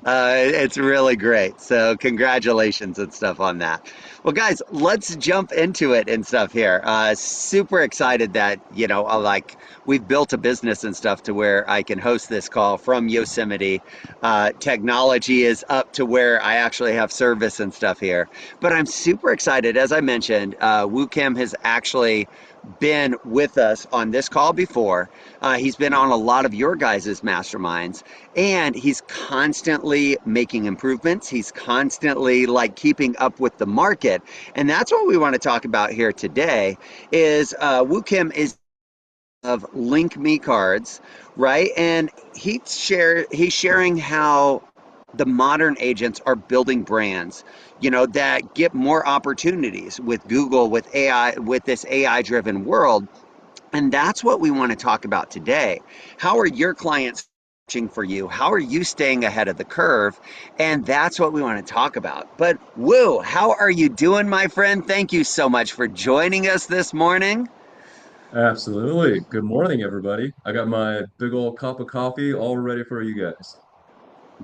It's really great. So congratulations and stuff on that. Well, guys, let's jump into it and stuff here. Super excited that, like we've built a business and stuff to where I can host this call from Yosemite. Technology is up to where I actually have service and stuff here. But I'm super excited. As I mentioned, Woo Kim has actually been with us on this call before. He's been on a lot of your guys' masterminds, and he's constantly making improvements. He's constantly like keeping up with the market, and that's what we want to talk about here today. Is Woo Kim is of Link Me cards, right? And he's sharing how the modern agents are building brands, that get more opportunities with Google, with AI, with this AI driven world. And that's what we want to talk about today. How are your clients searching for you? How are you staying ahead of the curve? And that's what we want to talk about. But Woo, how are you doing, my friend? Thank you so much for joining us this morning. Absolutely. Good morning, everybody. I got my big old cup of coffee all ready for you guys.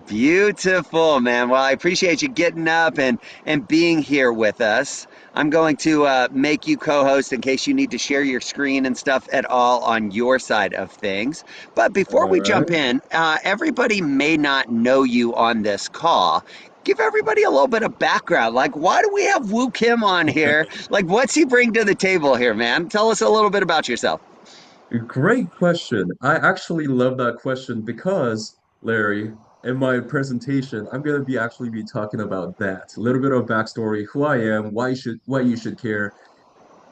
Beautiful, man. Well, I appreciate you getting up and being here with us. I'm going to make you co-host in case you need to share your screen and stuff at all on your side of things. But before All we jump right. in, everybody may not know you on this call. Give everybody a little bit of background. Like, why do we have Woo Kim on here? Like, what's he bring to the table here, man? Tell us a little bit about yourself. Great question. I actually love that question because, Larry, in my presentation, I'm going to be actually be talking about that. A little bit of backstory, who I am, why you should care.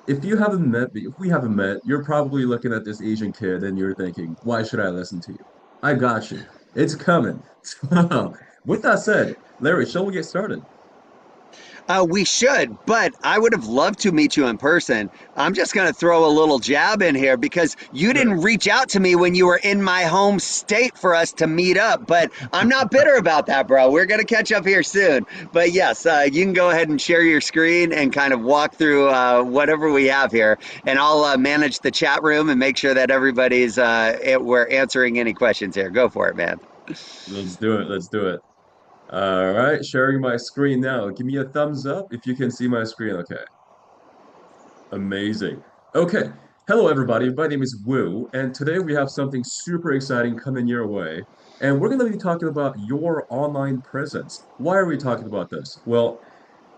If we haven't met, you're probably looking at this Asian kid and you're thinking, why should I listen to you? I got you. It's coming. So, with that said, Larry, shall we get started? We should, but I would have loved to meet you in person. I'm just going to throw a little jab in here because you Sure. didn't reach out to me when you were in my home state for us to meet up. But I'm not bitter about that, bro. We're going to catch up here soon. But yes, you can go ahead and share your screen and kind of walk through whatever we have here. And I'll manage the chat room and make sure that we're answering any questions here. Go for it, man. Let's do it. Let's do it. All right, sharing my screen now. Give me a thumbs up if you can see my screen. Okay, amazing. Okay, hello everybody. My name is Wu, and today we have something super exciting coming your way. And we're going to be talking about your online presence. Why are we talking about this? Well,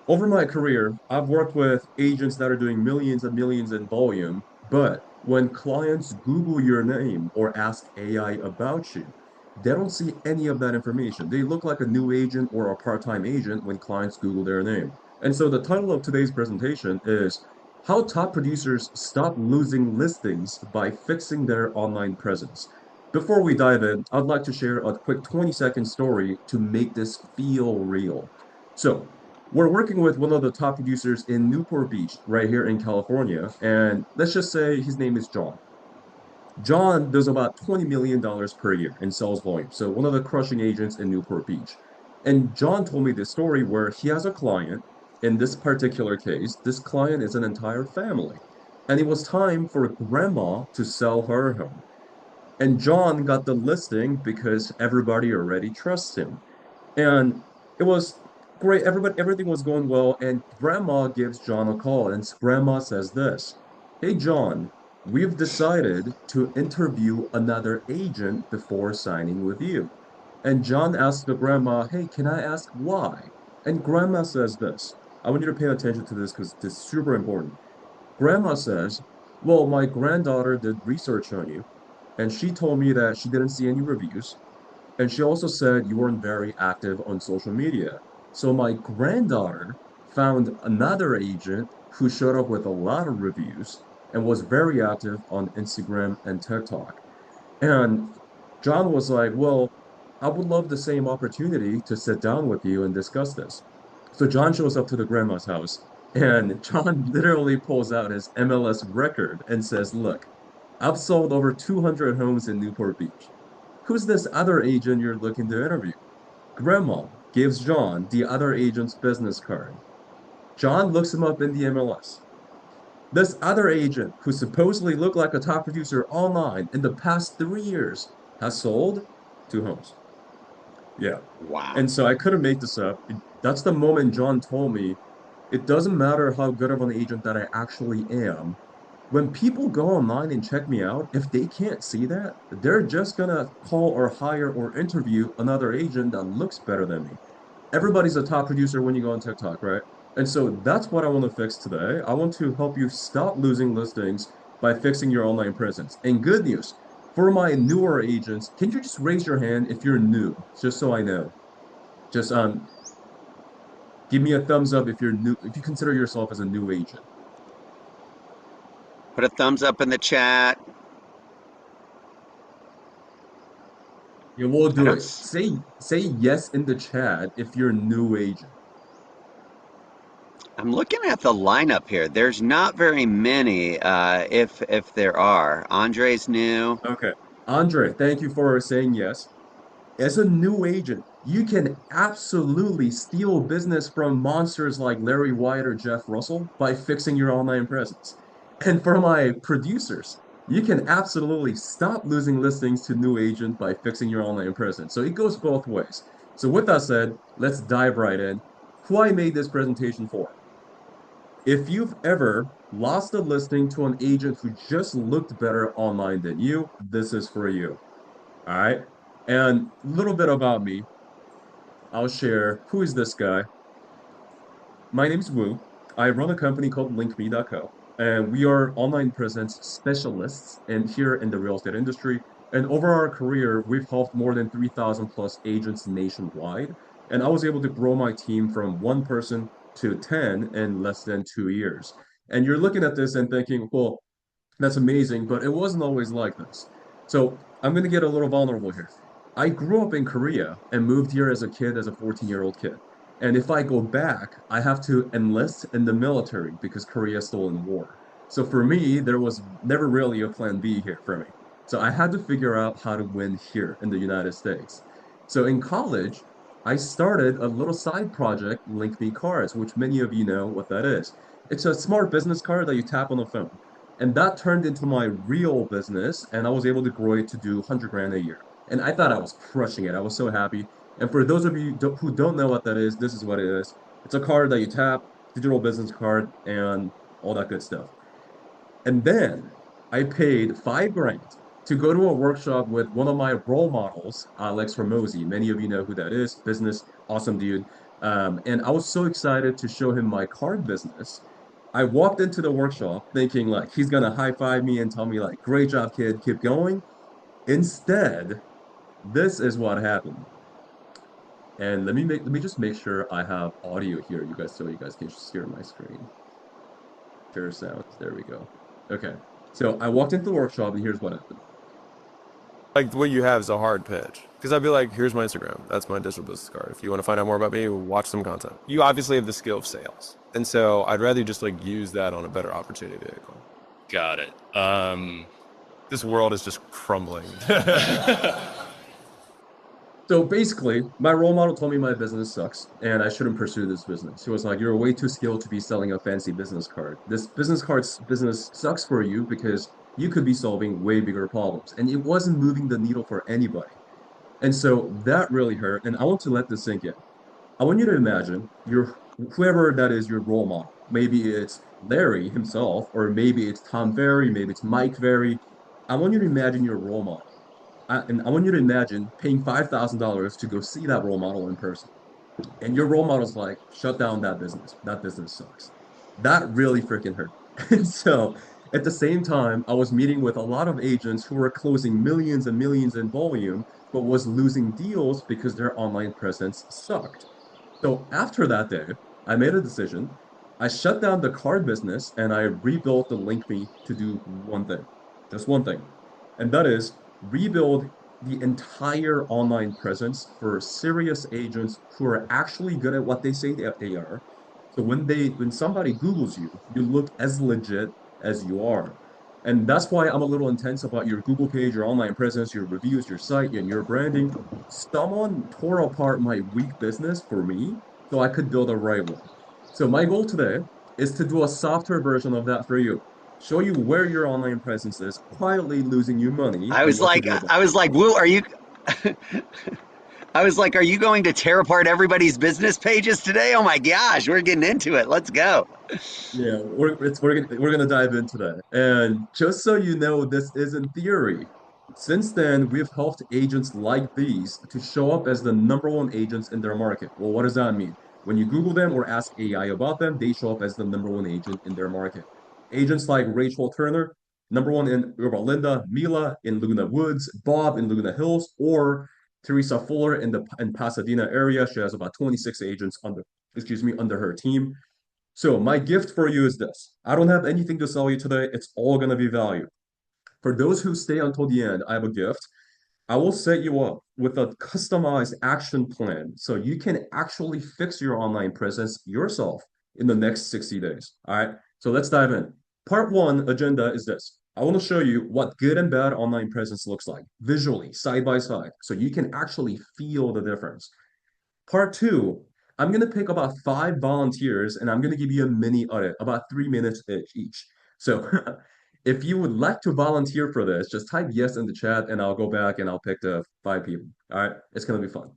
over my career, I've worked with agents that are doing millions and millions in volume, but when clients Google your name or ask AI about you, they don't see any of that information. They look like a new agent or a part-time agent when clients Google their name. And so the title of today's presentation is How Top Producers Stop Losing Listings by Fixing Their Online Presence. Before we dive in, I'd like to share a quick 20-second story to make this feel real. So, we're working with one of the top producers in Newport Beach, right here in California. And let's just say his name is John. John does about $20 million per year in sales volume. So one of the crushing agents in Newport Beach. And John told me this story where he has a client. In this particular case, this client is an entire family. And it was time for grandma to sell her home. And John got the listing because everybody already trusts him. And it was great. Everything was going well. And grandma gives John a call, and grandma says this: Hey, John, we've decided to interview another agent before signing with you. And John asks the grandma, Hey, can I ask why? And grandma says this. I want you to pay attention to this because this is super important. Grandma says, Well, my granddaughter did research on you, and she told me that she didn't see any reviews. And she also said you weren't very active on social media. So my granddaughter found another agent who showed up with a lot of reviews and was very active on Instagram and TikTok. And John was like, Well, I would love the same opportunity to sit down with you and discuss this. So John shows up to the grandma's house, and John literally pulls out his MLS record and says, Look, I've sold over 200 homes in Newport Beach. Who's this other agent you're looking to interview? Grandma gives John the other agent's business card. John looks him up in the MLS. This other agent, who supposedly looked like a top producer online in the past 3 years, has sold two homes. Yeah. Wow. And so I couldn't make this up. That's the moment John told me it doesn't matter how good of an agent that I actually am. When people go online and check me out, if they can't see that, they're just gonna call or hire or interview another agent that looks better than me. Everybody's a top producer when you go on TikTok, right? And so that's what I want to fix today. I want to help you stop losing listings by fixing your online presence. And good news, for my newer agents, can you just raise your hand if you're new, just so I know? Just give me a thumbs up if you're new, if you consider yourself as a new agent. Put a thumbs up in the chat. Yeah, we'll I do don't. it. Say yes in the chat if you're a new agent. I'm looking at the lineup here. There's not very many, if there are. Andre's new. Okay. Andre, thank you for saying yes. As a new agent, you can absolutely steal business from monsters like Larry White or Jeff Russell by fixing your online presence. And for my producers, you can absolutely stop losing listings to new agent by fixing your online presence. So it goes both ways. So with that said, let's dive right in. Who I made this presentation for. If you've ever lost a listing to an agent who just looked better online than you, this is for you. All right. And a little bit about me. I'll share who is this guy. My name's Wu. I run a company called linkme.co, and we are online presence specialists and here in the real estate industry. And over our career, we've helped more than 3,000 plus agents nationwide. And I was able to grow my team from one person to 10 in less than 2 years. And you're looking at this and thinking, well, that's amazing, but it wasn't always like this. So I'm going to get a little vulnerable here. I grew up in Korea and moved here as a kid, as a 14-year-old kid. And if I go back, I have to enlist in the military because Korea is still in war. So for me, there was never really a plan B here for me. So I had to figure out how to win here in the United States. So in college, I started a little side project, Link Me Cards, which many of you know what that is. It's a smart business card that you tap on the phone. And that turned into my real business, and I was able to grow it to do 100 grand a year. And I thought I was crushing it. I was so happy. And for those of you who don't know what that is, this is what it is. It's a card that you tap, digital business card, and all that good stuff. And then I paid 5 grand to go to a workshop with one of my role models, Alex Ramosi. Many of you know who that is. Business, awesome dude. And I was so excited to show him my card business. I walked into the workshop thinking like he's gonna high five me and tell me like, great job, kid, keep going. Instead, this is what happened. And let me just make sure I have audio here, you guys, so you guys can just hear my screen. Share sounds. There we go. Okay. So I walked into the workshop and here's what happened. Like what you have is a hard pitch. Because I'd be like, here's my Instagram. That's my digital business card. If you want to find out more about me, watch some content. You obviously have the skill of sales. And so I'd rather just like use that on a better opportunity vehicle. Got it. This world is just crumbling. So basically, my role model told me my business sucks and I shouldn't pursue this business. He was like, you're way too skilled to be selling a fancy business card. This business sucks for you because you could be solving way bigger problems. And it wasn't moving the needle for anybody. And so that really hurt. And I want to let this sink in. I want you to imagine your whoever that is your role model. Maybe it's Larry himself, or maybe it's Tom Ferry, maybe it's Mike Ferry. I want you to imagine your role model. And I want you to imagine paying $5,000 to go see that role model in person. And your role model's like, shut down that business. That business sucks. That really freaking hurt. And so at the same time, I was meeting with a lot of agents who were closing millions and millions in volume, but was losing deals because their online presence sucked. So after that day, I made a decision. I shut down the card business and I rebuilt the LinkMe to do one thing, just one thing. And that is rebuild the entire online presence for serious agents who are actually good at what they say they are. So when somebody Googles you, you look as legit as you are. And that's why I'm a little intense about your Google page, your online presence, your reviews, your site, and your branding. Someone tore apart my weak business for me so I could build a right one. So my goal today is to do a softer version of that for you. Show you where your online presence is quietly losing you money I and was what to like, do about I was like, Woo, are you? I was like, are you going to tear apart everybody's business pages today? Oh my gosh, we're getting into it. Let's go. Yeah, we're gonna dive into that. And just so you know, this is in theory. Since then, we've helped agents like these to show up as the number one agents in their market. Well, what does that mean? When you Google them or ask AI about them, they show up as the number one agent in their market. Agents like Rachel Turner, number one in Yorba Linda, Mila in Laguna Woods, Bob in Laguna Hills, or Teresa Fuller in Pasadena area. She has about 26 agents under her team. So my gift for you is this. I don't have anything to sell you today. It's all going to be value. For those who stay until the end, I have a gift. I will set you up with a customized action plan so you can actually fix your online presence yourself in the next 60 days. All right. So let's dive in. Part one agenda is this. I want to show you what good and bad online presence looks like visually, side by side, so you can actually feel the difference. Part two, I'm going to pick about five volunteers and I'm going to give you a mini audit, about 3 minutes each. So if you would like to volunteer for this, just type yes in the chat and I'll go back and I'll pick the five people. All right, it's going to be fun.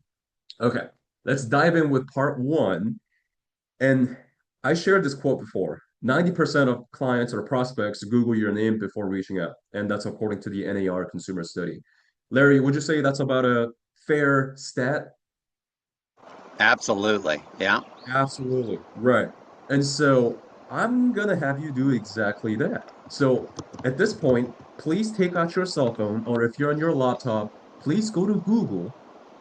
Okay, let's dive in with part one. And I shared this quote before. 90% of clients or prospects Google your name before reaching out. And that's according to the NAR consumer study. Larry, would you say that's about a fair stat? Absolutely. Yeah. Absolutely. Right. And so I'm going to have you do exactly that. So at this point, please take out your cell phone, or if you're on your laptop, please go to Google.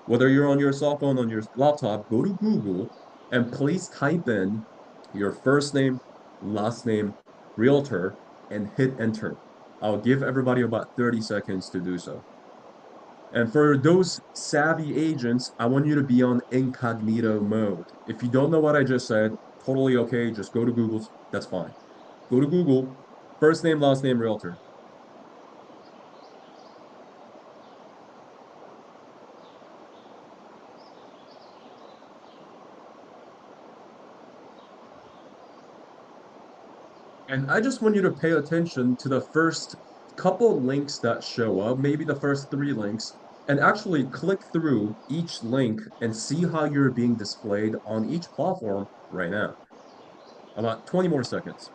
Whether you're on your cell phone, on your laptop, go to Google and please type in your first name, last name, realtor, and hit enter. I'll give everybody about 30 seconds to do so. And for those savvy agents, I want you to be on incognito mode. If you don't know what I just said, totally okay. Just go to Google. That's fine. Go to Google, first name, last name, realtor. And I just want you to pay attention to the first couple links that show up, maybe the first three links, and actually click through each link and see how you're being displayed on each platform right now. About 20 more seconds.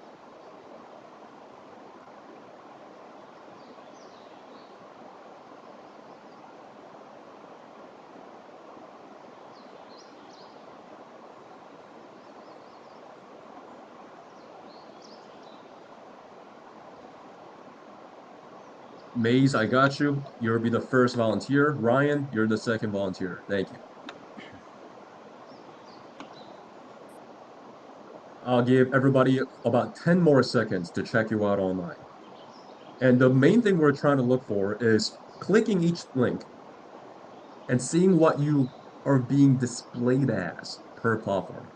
Maze, I got you. You'll be the first volunteer. Ryan, you're the second volunteer. Thank you. I'll give everybody about 10 more seconds to check you out online. And the main thing we're trying to look for is clicking each link and seeing what you are being displayed as per platform.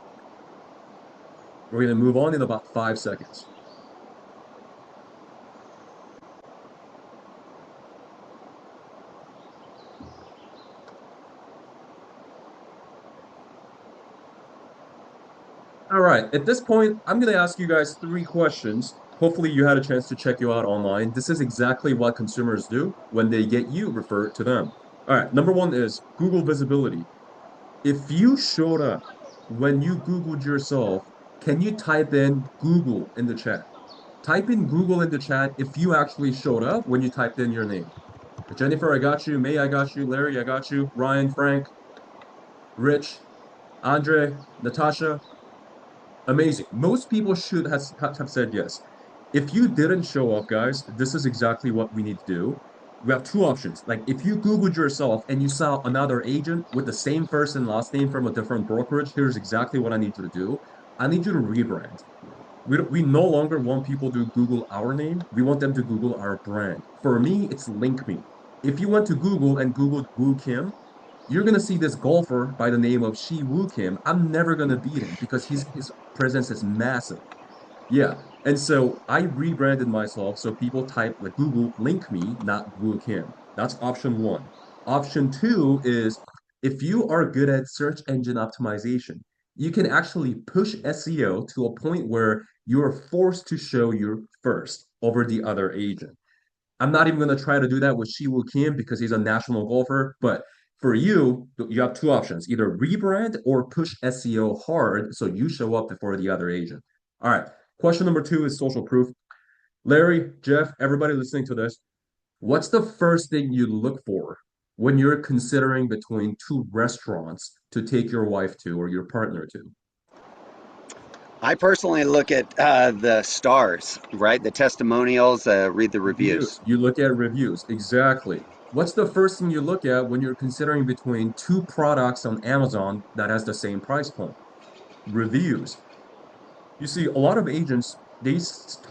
We're going to move on in about 5 seconds. All right. At this point, I'm going to ask you guys three questions. Hopefully, you had a chance to check you out online. This is exactly what consumers do when they get you referred to them. All right. Number one is Google visibility. If you showed up when you Googled yourself, can you type in Google in the chat? Type in Google in the chat if you actually showed up when you typed in your name. Jennifer, I got you. May, I got you. Larry, I got you. Ryan, Frank, Rich, Andre, Natasha. Amazing. Most people should have said yes. If you didn't show up, guys, this is exactly what we need to do. We have two options. Like if you Googled yourself and you saw another agent with the same first and last name from a different brokerage, here's exactly what I need you to do. I need you to rebrand. We no longer want people to Google our name. We want them to Google our brand. For me, it's Link Me. If you went to Google and Googled Woo Kim, you're gonna see this golfer by the name of Shi Woo Kim. I'm never gonna beat him because his presence is massive. Yeah. And so I rebranded myself so people type like Google link me, not Woo Kim. That's option one. Option two is if you are good at search engine optimization, you can actually push SEO to a point where you're forced to show you first over the other agent. I'm not even going to try to do that with Siwoo Kim because he's a national golfer, but For you, you have two options, either rebrand or push SEO hard so you show up before the other agent. All right. Question number two is social proof. Larry, Jeff, everybody listening to this, what's the first thing you look for when you're considering between two restaurants to take your wife to or your partner to? I personally look at the stars, right? The testimonials, read the reviews. Reviews. You look at reviews. Exactly. What's the first thing you look at when you're considering between two products on Amazon that has the same price point? Reviews. You see, a lot of agents,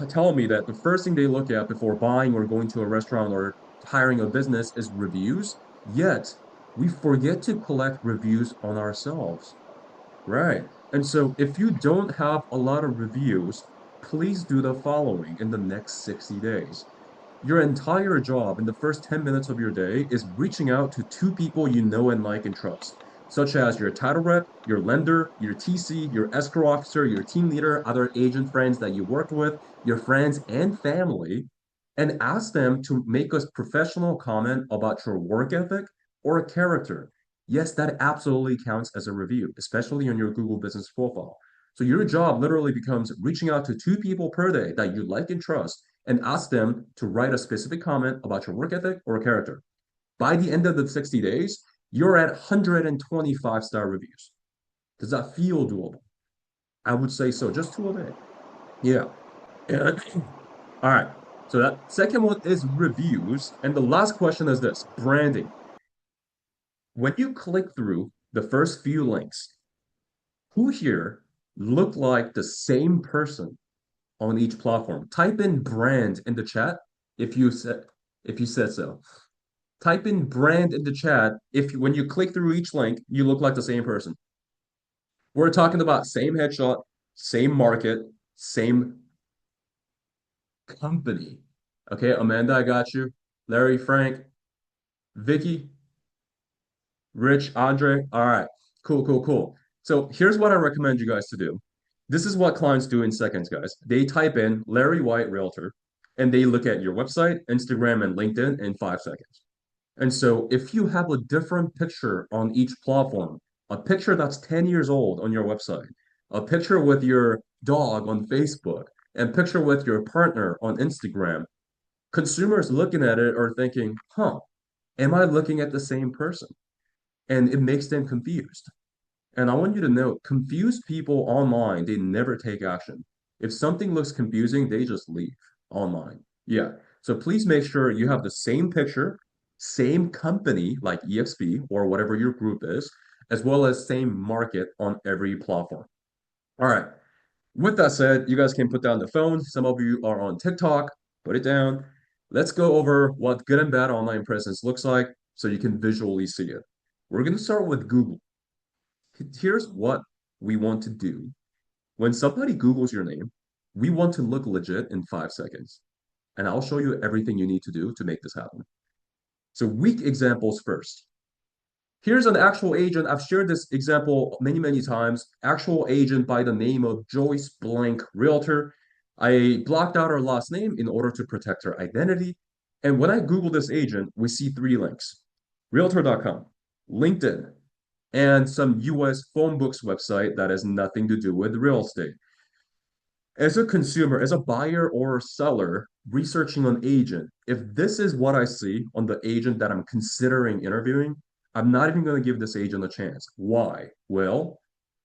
tell me that the first thing they look at before buying or going to a restaurant or hiring a business is reviews. Yet, we forget to collect reviews on ourselves. Right. And so if you don't have a lot of reviews, please do the following in the next 60 days. Your entire job in the first 10 minutes of your day is reaching out to two people you know and like and trust, such as your title rep, your lender, your TC, your escrow officer, your team leader, other agent friends that you worked with, your friends and family, and ask them to make a professional comment about your work ethic or character. Yes, that absolutely counts as a review, especially on your Google business profile. So your job literally becomes reaching out to two people per day that you like and trust and ask them to write a specific comment about your work ethic or character. By the end of the 60 days, you're at 125-star reviews. Does that feel doable? I would say so, just two a day. Yeah. And, all right. So that second one is reviews. And the last question is this, branding. When you click through the first few links, who here look like the same person on each platform? Type in brand in the chat if you said so. Type in brand in the chat if when you click through each link, you look like the same person. We're talking about same headshot, same market, same company. Okay, Amanda, I got you. Larry, Frank, Vicky, Rich, Andre. All right, cool, cool, cool. So here's what I recommend you guys to do. This is what clients do in seconds, guys. They type in Larry White Realtor and they look at your website, Instagram, and LinkedIn in 5 seconds. And so if you have a different picture on each platform, a picture that's 10 years old on your website, a picture with your dog on Facebook, and picture with your partner on Instagram, consumers looking at it are thinking, huh, am I looking at the same person? And it makes them confused. And I want you to know, confused people online, they never take action. If something looks confusing, they just leave online. Yeah. So please make sure you have the same picture, same company like EXP or whatever your group is, as well as same market on every platform. All right. With that said, you guys can put down the phone. Some of you are on TikTok, put it down. Let's go over what good and bad online presence looks like so you can visually see it. We're going to start with Google. Here's what we want to do. When somebody Googles your name, we want to look legit in 5 seconds. And I'll show you everything you need to do to make this happen. So weak examples first. Here's an actual agent. I've shared this example many, many times. Actual agent by the name of Joyce Blank Realtor. I blocked out her last name in order to protect her identity. And when I Google this agent, we see three links: realtor.com, LinkedIn, and some US phone books website that has nothing to do with real estate. As a consumer, as a buyer or seller researching an agent, if this is what I see on the agent that I'm considering interviewing, I'm not even going to give this agent a chance. Why? Well,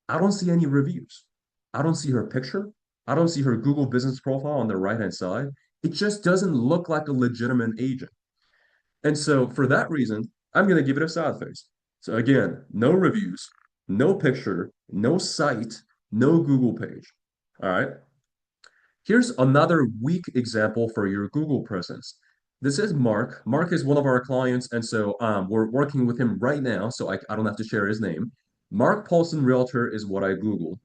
I don't see any reviews. I don't see her picture. I don't see her Google business profile on the right-hand side. It just doesn't look like a legitimate agent. And so for that reason, I'm going to give it a sad face. So again, no reviews, no picture, no site, no Google page. All right. Here's another weak example for your Google presence. This is Mark. Mark is one of our clients, and so we're working with him right now, so I don't have to share his name. Mark Paulson Realtor is what I Googled.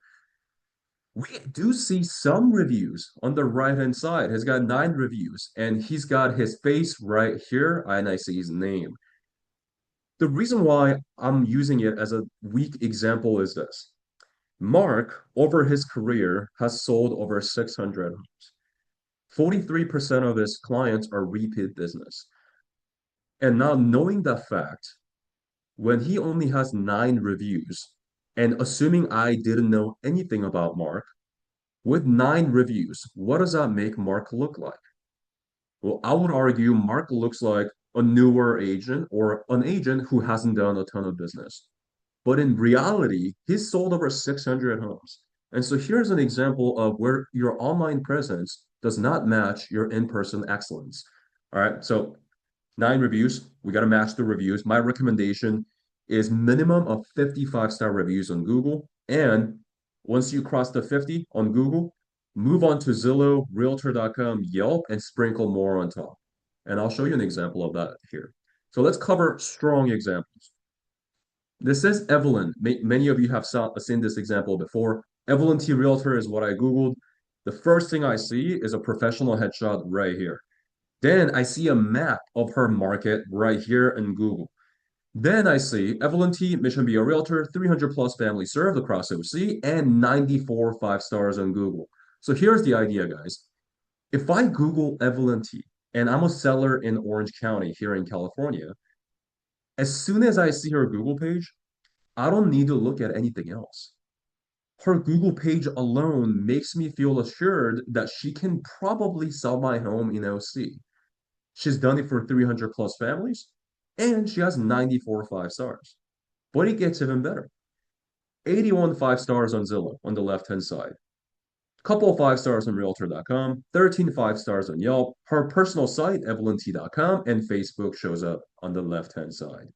We do see some reviews on the right-hand side. He's got 9 reviews, and he's got his face right here, and I see his name. The reason why I'm using it as a weak example is this. Mark, over his career, has sold over 600 homes. 43% of his clients are repeat business. And now knowing that fact, when he only has 9 reviews, and assuming I didn't know anything about Mark, with 9 reviews, what does that make Mark look like? Well, I would argue Mark looks like a newer agent or an agent who hasn't done a ton of business. But in reality, he's sold over 600 homes. And so here's an example of where your online presence does not match your in-person excellence. All right, so 9 reviews. We got to match the reviews. My recommendation is minimum of 55-star reviews on Google. And once you cross the 50 on Google, move on to Zillow, Realtor.com, Yelp, and sprinkle more on top. And I'll show you an example of that here. So let's cover strong examples. This is Evelyn. Many of you have seen this example before. Evelyn T. Realtor is what I Googled. The first thing I see is a professional headshot right here. Then I see a map of her market right here in Google. Then I see Evelyn T, Mission Be a Realtor, 300 plus families served across OC, and 94 5 stars on Google. So here's the idea, guys. If I Google Evelyn T, and I'm a seller in Orange County here in California, as soon as I see her Google page, I don't need to look at anything else. Her Google page alone makes me feel assured that she can probably sell my home in OC. She's done it for 300 plus families, and she has 94 5 stars. But it gets even better. 81 5 stars on Zillow on the left-hand side. Couple of 5 stars on Realtor.com, 13 5 stars on Yelp. Her personal site, EvelynT.com, and Facebook shows up on the left-hand side.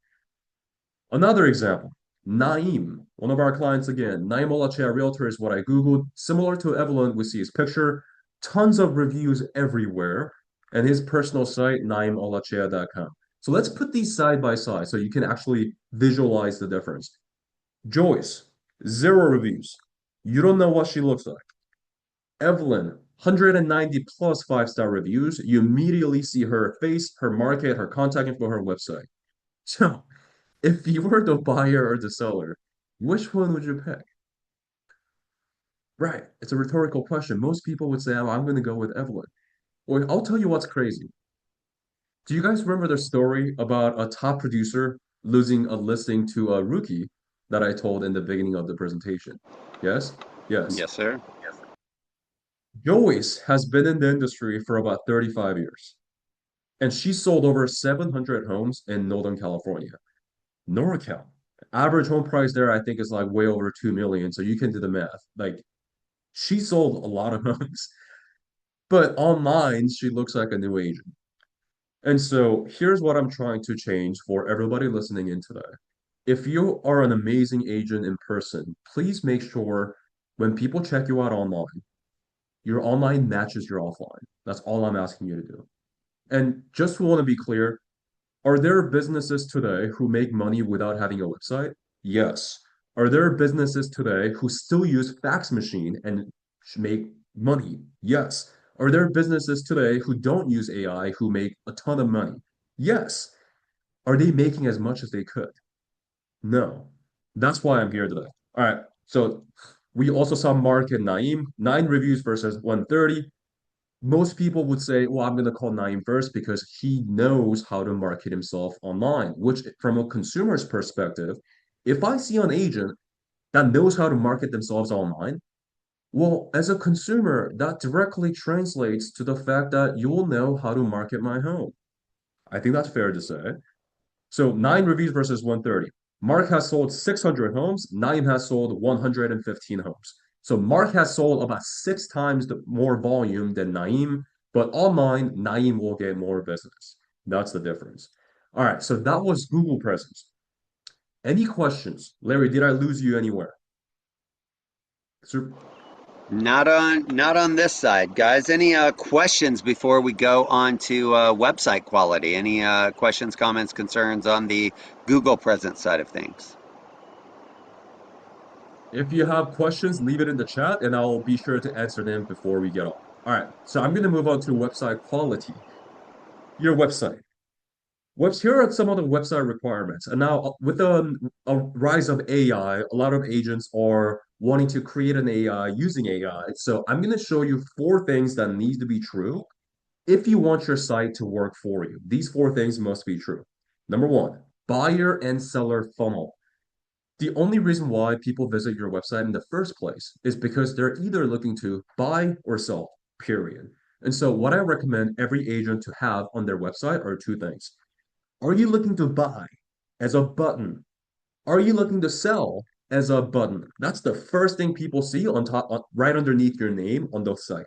Another example, Naim, one of our clients again. Naim Olachea Realtor is what I Googled. Similar to Evelyn, we see his picture, tons of reviews everywhere, and his personal site, naimolachea.com. So let's put these side by side so you can actually visualize the difference. Joyce, 0 reviews. You don't know what she looks like. Evelyn, 190 plus 5 star reviews. You immediately see her face, her market, her contact info, her website. So if you were the buyer or the seller, which one would you pick? Right. It's a rhetorical question. Most people would say, oh, I'm going to go with Evelyn. Well, I'll tell you what's crazy. Do you guys remember the story about a top producer losing a listing to a rookie that I told in the beginning of the presentation? Yes? Yes. Yes, sir. Joyce has been in the industry for about 35 years, and she sold over 700 homes in Northern California. NorCal. Average home price there, I think, is like way over 2 million. So you can do the math. Like she sold a lot of homes, but online, she looks like a new agent. And so here's what I'm trying to change for everybody listening in today. If you are an amazing agent in person, please make sure when people check you out online, your online matches your offline. That's all I'm asking you to do. And just want to be clear, are there businesses today who make money without having a website? Yes. Are there businesses today who still use fax machine and make money? Yes. Are there businesses today who don't use AI who make a ton of money? Yes. Are they making as much as they could? No. That's why I'm here today. All right. So we also saw Mark and Naeem, 9 reviews versus 130. Most people would say, well, I'm going to call Naeem first because he knows how to market himself online, which, from a consumer's perspective, if I see an agent that knows how to market themselves online, well, as a consumer, that directly translates to the fact that you will know how to market my home. I think that's fair to say. So 9 reviews versus 130. Mark has sold 600 homes. Naeem has sold 115 homes. So Mark has sold about 6 times more volume than Naeem, but online, Naeem will get more business. That's the difference. All right, so that was Google presence. Any questions? Larry, did I lose you anywhere? Sir, Not on this side, guys. Any questions before we go on to website quality? Any questions, comments, concerns on the Google presence side of things? if you have questions, leave it in the chat and I'll be sure to answer them before we get off. All right, so I'm going to move on to website quality. Your website. Here are some of the website requirements. And now, with a rise of AI, a lot of agents are wanting to create an AI using AI. So I'm going to show you 4 things that need to be true if you want your site to work for you. These 4 things must be true. Number one, buyer and seller funnel. The only reason why people visit your website in the first place is because they're either looking to buy or sell, period. And so, what I recommend every agent to have on their website are two things. Are you looking to buy as a button? Are you looking to sell as a button? That's the first thing people see on top, right underneath your name on the site.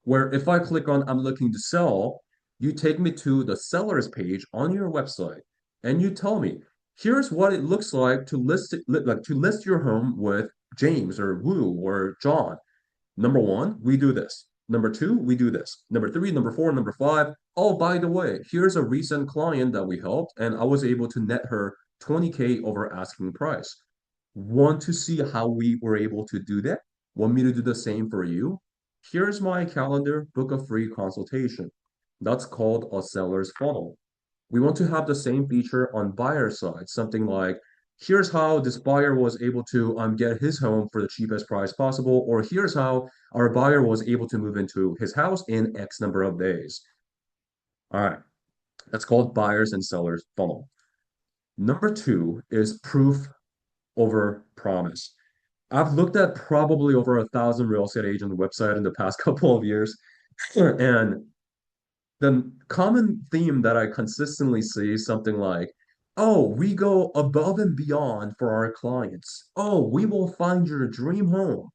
Where if I click on I'm looking to sell, you take me to the seller's page on your website and you tell me, here's what it looks like to list your home with James or Wu or John. Number one, we do this. Number two, we do this. Number three, number four, number five. Oh, by the way, here's a recent client that we helped, and I was able to net her 20K over asking price. Want to see how we were able to do that? Want me to do the same for you? Here's my calendar, book a free consultation. That's called a seller's funnel. We want to have the same feature on buyer side, something like, here's how this buyer was able to get his home for the cheapest price possible, or here's how our buyer was able to move into his house in X number of days. All right, that's called buyers and sellers funnel. Number two is proof over promise. I've looked at probably over 1,000 real estate agent website in the past couple of years, and the common theme that I consistently see is something like, oh, we go above and beyond for our clients. Oh, we will find your dream home.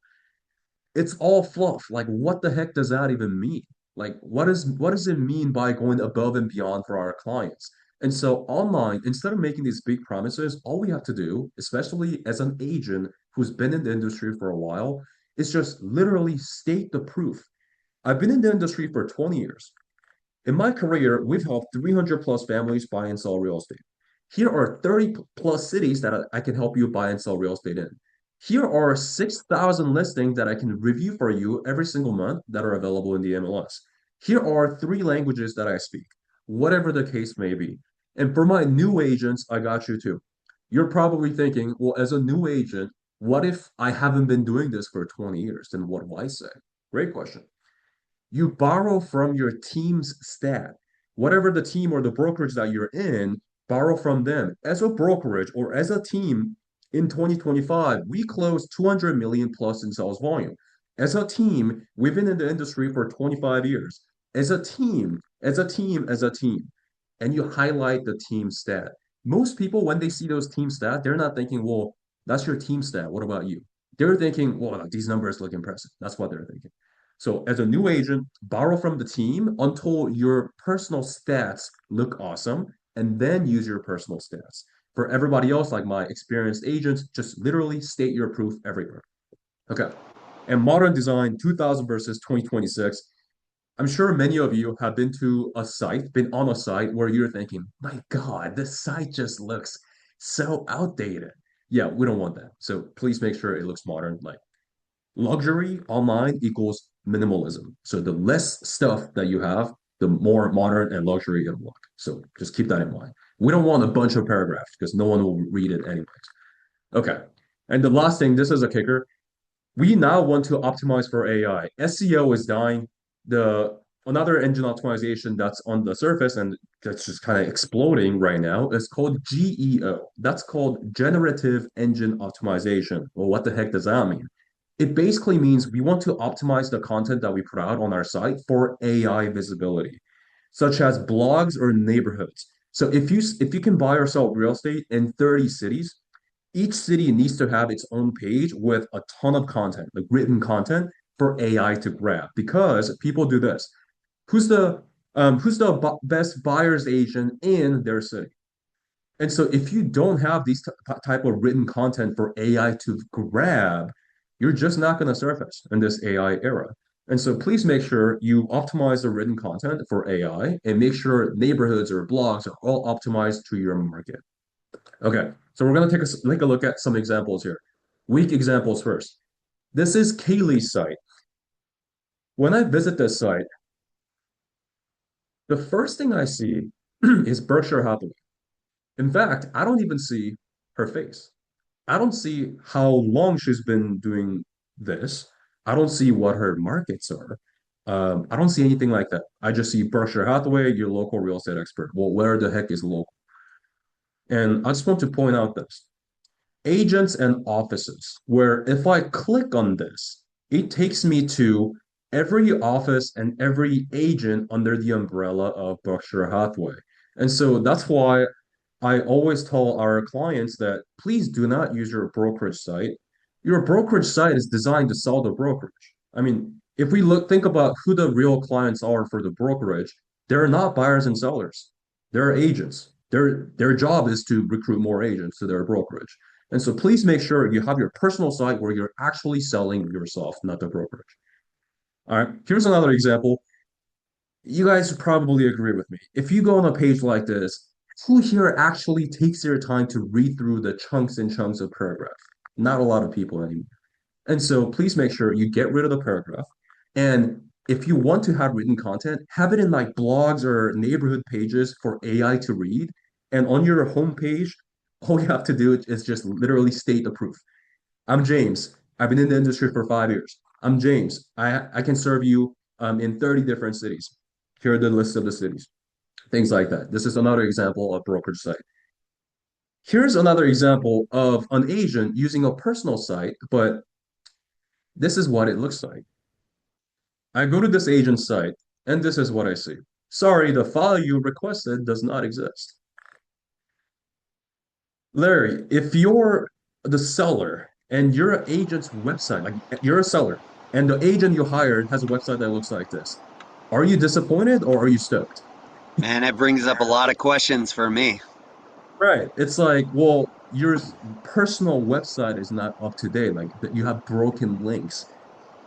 It's all fluff. Like, what the heck does that even mean? Like, what does it mean by going above and beyond for our clients? And so online, instead of making these big promises, all we have to do, especially as an agent who's been in the industry for a while, is just literally state the proof. I've been in the industry for 20 years. In my career, we've helped 300 plus families buy and sell real estate. Here are 30 plus cities that I can help you buy and sell real estate in. Here are 6,000 listings that I can review for you every single month that are available in the MLS. Here are three languages that I speak, whatever the case may be. And for my new agents, I got you too. You're probably thinking, well, as a new agent, what if I haven't been doing this for 20 years? Then what do I say? Great question. You borrow from your team's stat. Whatever the team or the brokerage that you're in, borrow from them. As a brokerage or as a team in 2025, we closed 200 million plus in sales volume. As a team, we've been in the industry for 25 years. As a team, as a team, as a team, and you highlight the team stat. Most people, when they see those team stat, they're not thinking, well, that's your team stat. What about you? They're thinking, well, these numbers look impressive. That's what they're thinking. So as a new agent, borrow from the team until your personal stats look awesome, and then use your personal stats. For everybody else, like my experienced agents, just literally state your proof everywhere. Okay. And modern design 2000 versus 2026. I'm sure many of you have been on a site where you're thinking, my God, this site just looks so outdated. Yeah, we don't want that. So please make sure it looks modern. Like luxury online equals minimalism. So the less stuff that you have, the more modern and luxury it'll look. So just keep that in mind. We don't want a bunch of paragraphs because no one will read it anyways. Okay. And the last thing, this is a kicker. We now want to optimize for AI. SEO is dying. The another engine optimization that's on the surface and that's just kind of exploding right now is called GEO. That's called generative engine optimization. Well, what the heck does that mean? It basically means we want to optimize the content that we put out on our site for AI visibility, such as blogs or neighborhoods. So if you can buy or sell real estate in 30 cities, each city needs to have its own page with a ton of content, like written content for AI to grab. Because people do this. Who's the best buyer's agent in their city? And so if you don't have these type of written content for AI to grab, you're just not going to surface in this AI era. And so please make sure you optimize the written content for AI and make sure neighborhoods or blogs are all optimized to your market. Okay, so we're going to take a look at some examples here. Weak examples first. This is Kaylee's site. When I visit this site, the first thing I see is Berkshire Hathaway. In fact, I don't even see her face. I don't see how long she's been doing this. I don't see what her markets are. I don't see anything like that. I just see Berkshire Hathaway, your local real estate expert. Well, where the heck is local? And I just want to point out this. Agents and offices, where if I click on this, it takes me to every office and every agent under the umbrella of Berkshire Hathaway. And so that's why I always tell our clients that please do not use your brokerage site. Your brokerage site is designed to sell the brokerage. I mean, if we think about who the real clients are for the brokerage, they're not buyers and sellers. They're agents. Their job is to recruit more agents to their brokerage. And so please make sure you have your personal site where you're actually selling yourself, not the brokerage. All right, here's another example. You guys probably agree with me. If you go on a page like this, who here actually takes their time to read through the chunks and chunks of paragraph? Not a lot of people anymore. And so please make sure you get rid of the paragraph. And if you want to have written content, have it in like blogs or neighborhood pages for AI to read. And on your homepage, all you have to do is just literally state the proof. I'm James. I've been in the industry for 5 years. I'm James. I can serve you in 30 different cities. Here are the list of the cities, things like that. This is another example of brokerage site. Here's another example of an agent using a personal site, but this is what it looks like. I go to this agent's site, and this is what I see. Sorry, the file you requested does not exist. Larry, if you're the seller and your agent's website, like you're a seller, and the agent you hired has a website that looks like this, are you disappointed or are you stoked? Man, it brings up a lot of questions for me. Right. It's like, well, your personal website is not up to date. Like that you have broken links.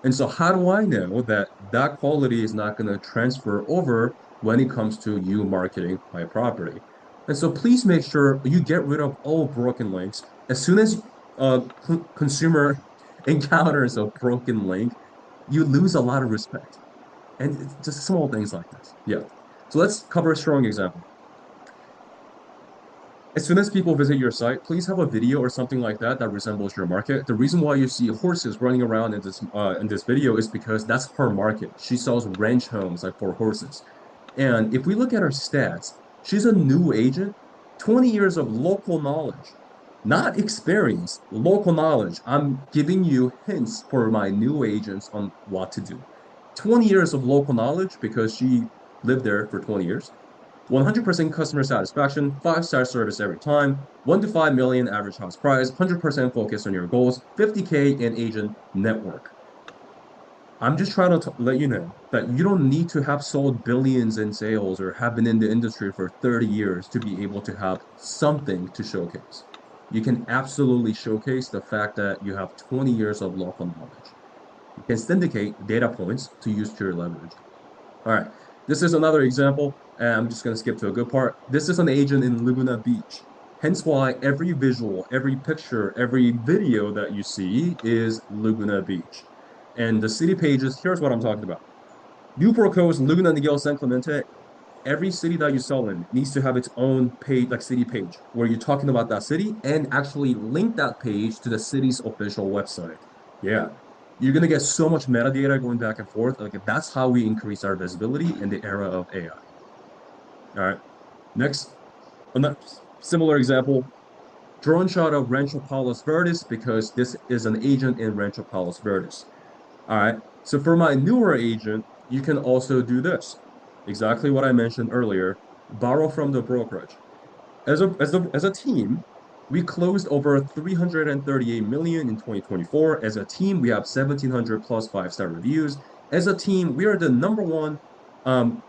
And so how do I know that that quality is not going to transfer over when it comes to you marketing my property? And so please make sure you get rid of all broken links. As soon as a consumer encounters a broken link, you lose a lot of respect. And it's just small things like this. Yeah. So let's cover a strong example. As soon as people visit your site, please have a video or something like that that resembles your market. The reason why you see horses running around in this video is because that's her market. She sells ranch homes like for horses. And if we look at her stats, she's a new agent, 20 years of local knowledge, not experience, local knowledge. I'm giving you hints for my new agents on what to do. 20 years of local knowledge because she lived there for 20 years. 100% customer satisfaction, 5-star service every time, 1 to 5 million average house price, 100% focus on your goals, 50K in agent network. I'm just trying to let you know that you don't need to have sold billions in sales or have been in the industry for 30 years to be able to have something to showcase. You can absolutely showcase the fact that you have 20 years of local knowledge. You can syndicate data points to use to your leverage. All right. This is another example, and I'm just going to skip to a good part. This is an agent in Laguna Beach. Hence why every visual, every picture, every video that you see is Laguna Beach. And the city pages, here's what I'm talking about. Newport Coast, Laguna Niguel, San Clemente, every city that you sell in needs to have its own page, like city page, where you're talking about that city and actually link that page to the city's official website. Yeah. You're gonna get so much metadata going back and forth. Like that's how we increase our visibility in the era of AI. All right. Next, another similar example, drone shot of Rancho Palos Verdes because this is an agent in Rancho Palos Verdes. All right. So for my newer agent, you can also do this. Exactly what I mentioned earlier. Borrow from the brokerage. As a team, we closed over 338 million in 2024. As a team, we have 1,700 plus 5-star reviews. As a team, we are the number one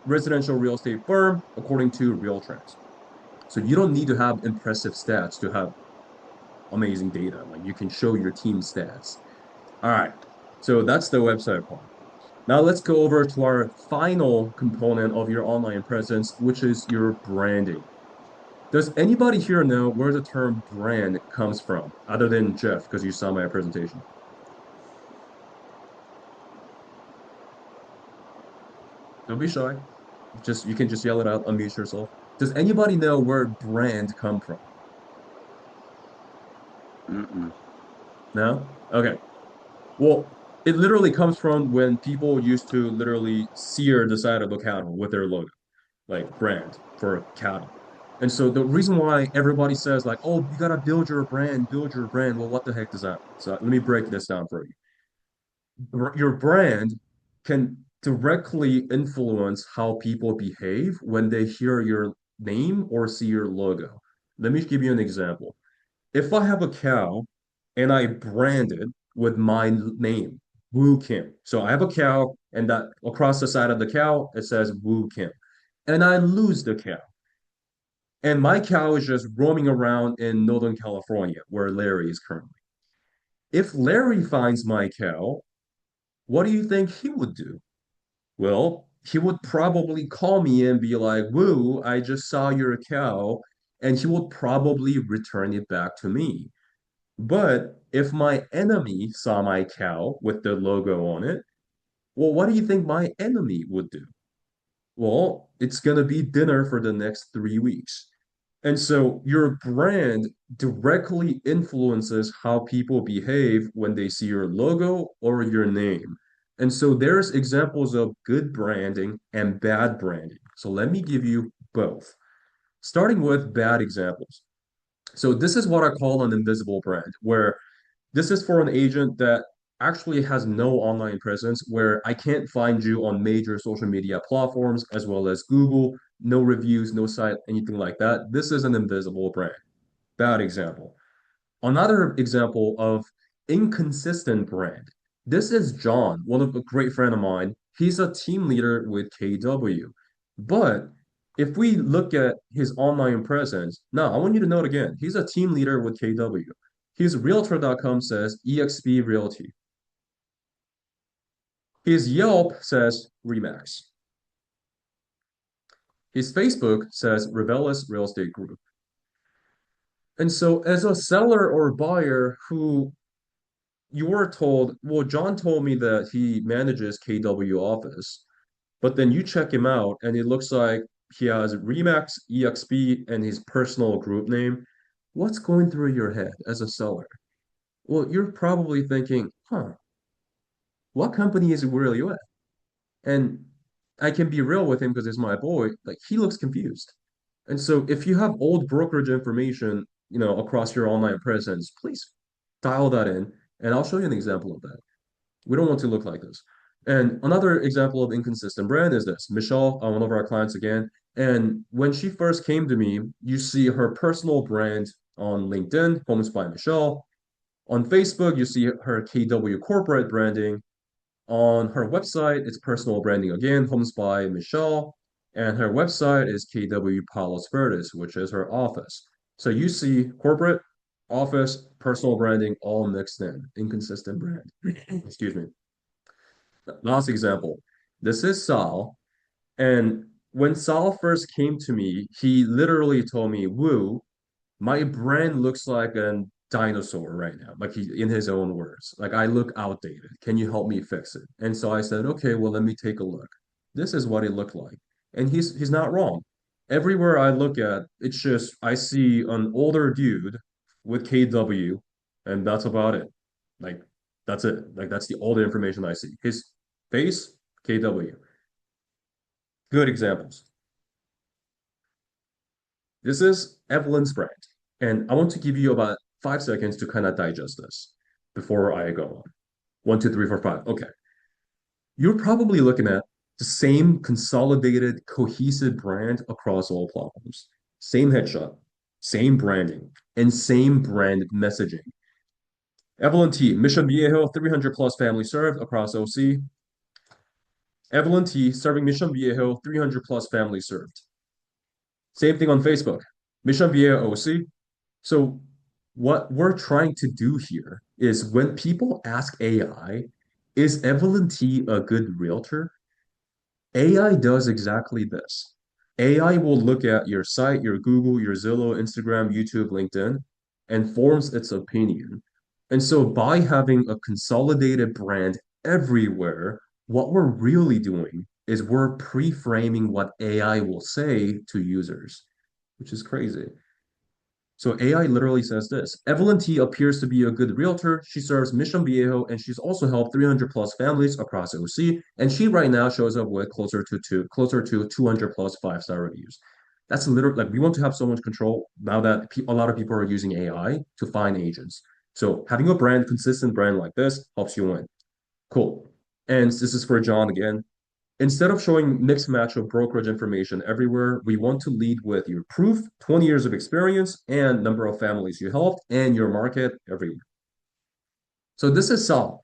residential real estate firm according to Realtors. So you don't need to have impressive stats to have amazing data. Like you can show your team stats. All right. So that's the website part. Now let's go over to our final component of your online presence, which is your branding. Does anybody here know where the term brand comes from, other than Jeff, because you saw my presentation? Don't be shy. Just you can just yell it out, unmute yourself. Does anybody know where brand come from? Mm-mm. No? Okay. Well, it literally comes from when people used to literally sear the side of a cattle with their logo, like brand for cattle. And so the reason why everybody says like, oh, you gotta build your brand, build your brand. Well, what the heck does that mean? So let me break this down for you. Your brand can directly influence how people behave when they hear your name or see your logo. Let me give you an example. If I have a cow and I brand it with my name, Woo Kim. So I have a cow and that across the side of the cow, it says Woo Kim. And I lose the cow. And my cow is just roaming around in Northern California, where Larry is currently. If Larry finds my cow, what do you think he would do? Well, he would probably call me and be like, Woo, I just saw your cow. And he would probably return it back to me. But if my enemy saw my cow with the logo on it, well, what do you think my enemy would do? Well, it's going to be dinner for the next 3 weeks. And so your brand directly influences how people behave when they see your logo or your name. And so there's examples of good branding and bad branding. So let me give you both. Starting with bad examples. So this is what I call an invisible brand, where this is for an agent that actually has no online presence, where I can't find you on major social media platforms as well as Google, no reviews, no site, anything like that. This is an invisible brand. Bad example. Another example of inconsistent brand. This is John, one of a great friend of mine. He's a team leader with KW. But if we look at his online presence, now I want you to note again, he's a team leader with KW. His Realtor.com says EXP Realty. His Yelp says Remax. His Facebook says Revelis Real Estate Group. And so as a seller or buyer who you were told, well, John told me that he manages KW office, but then you check him out and it looks like he has Remax, EXP, and his personal group name. What's going through your head as a seller? Well, you're probably thinking, huh, what company is it really with? And I can be real with him because he's my boy. Like he looks confused. And so if you have old brokerage information, across your online presence, please dial that in and I'll show you an example of that. We don't want to look like this. And another example of inconsistent brand is this. Michelle, one of our clients again. And when she first came to me, you see her personal brand on LinkedIn, Homes by Michelle. On Facebook, you see her KW corporate branding. On her website, it's personal branding again, Homes by Michelle. And her website is KW Palos Verdes, which is her office. So you see corporate, office, personal branding all mixed in, inconsistent brand. Excuse me. Last example. This is Sal. And when Sal first came to me, he literally told me, Woo, my brand looks like a dinosaur right now. Like he, in his own words, like I look outdated. Can you help me fix it? And so I said, okay, well, let me take a look. This is what it looked like. And he's not wrong. Everywhere I look at, it's just I see an older dude with KW, and that's about it. Like that's it. Like that's the older information I see. His face, KW. Good examples. This is Evelyn's brand. And I want to give you about 5 seconds to kind of digest this before I go on. One, two, three, four, five. Okay. You're probably looking at the same consolidated, cohesive brand across all platforms. Same headshot, same branding, and same brand messaging. Evelyn T, Mission Viejo, 300 plus family served across OC. Evelyn T, serving Mission Viejo, 300 plus family served. Same thing on Facebook. Mission Viejo OC. So what we're trying to do here is when people ask AI, is Evelyn T a good realtor? AI does exactly this. AI will look at your site, your Google, your Zillow, Instagram, YouTube, LinkedIn, and forms its opinion. And so by having a consolidated brand everywhere, what we're really doing is we're pre-framing what AI will say to users, which is crazy. So AI literally says this. Evelyn T appears to be a good realtor. She serves Mission Viejo, and she's also helped 300 plus families across OC. And she right now shows up with closer to 200 plus five-star reviews. That's literally like we want to have so much control now that a lot of people are using AI to find agents. So having a brand, consistent brand like this helps you win. Cool. And this is for John again. Instead of showing mixed match of brokerage information everywhere, we want to lead with your proof, 20 years of experience, and number of families you helped, and your market everywhere. So this is Saul.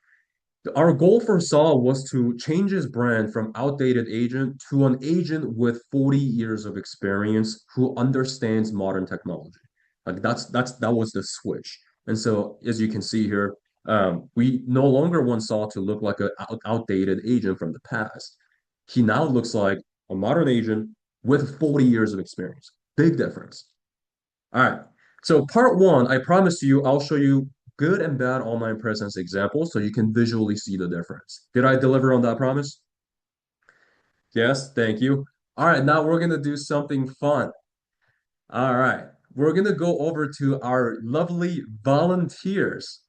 Our goal for Saul was to change his brand from outdated agent to an agent with 40 years of experience who understands modern technology. Like that was the switch. And so as you can see here, we no longer want Saul to look like an outdated agent from the past. He now looks like a modern agent with 40 years of experience. Big difference. All right. So part one, I promise you, I'll show you good and bad online presence examples so you can visually see the difference. Did I deliver on that promise? Yes, thank you. All right, now we're gonna do something fun. All right, we're gonna go over to our lovely volunteers.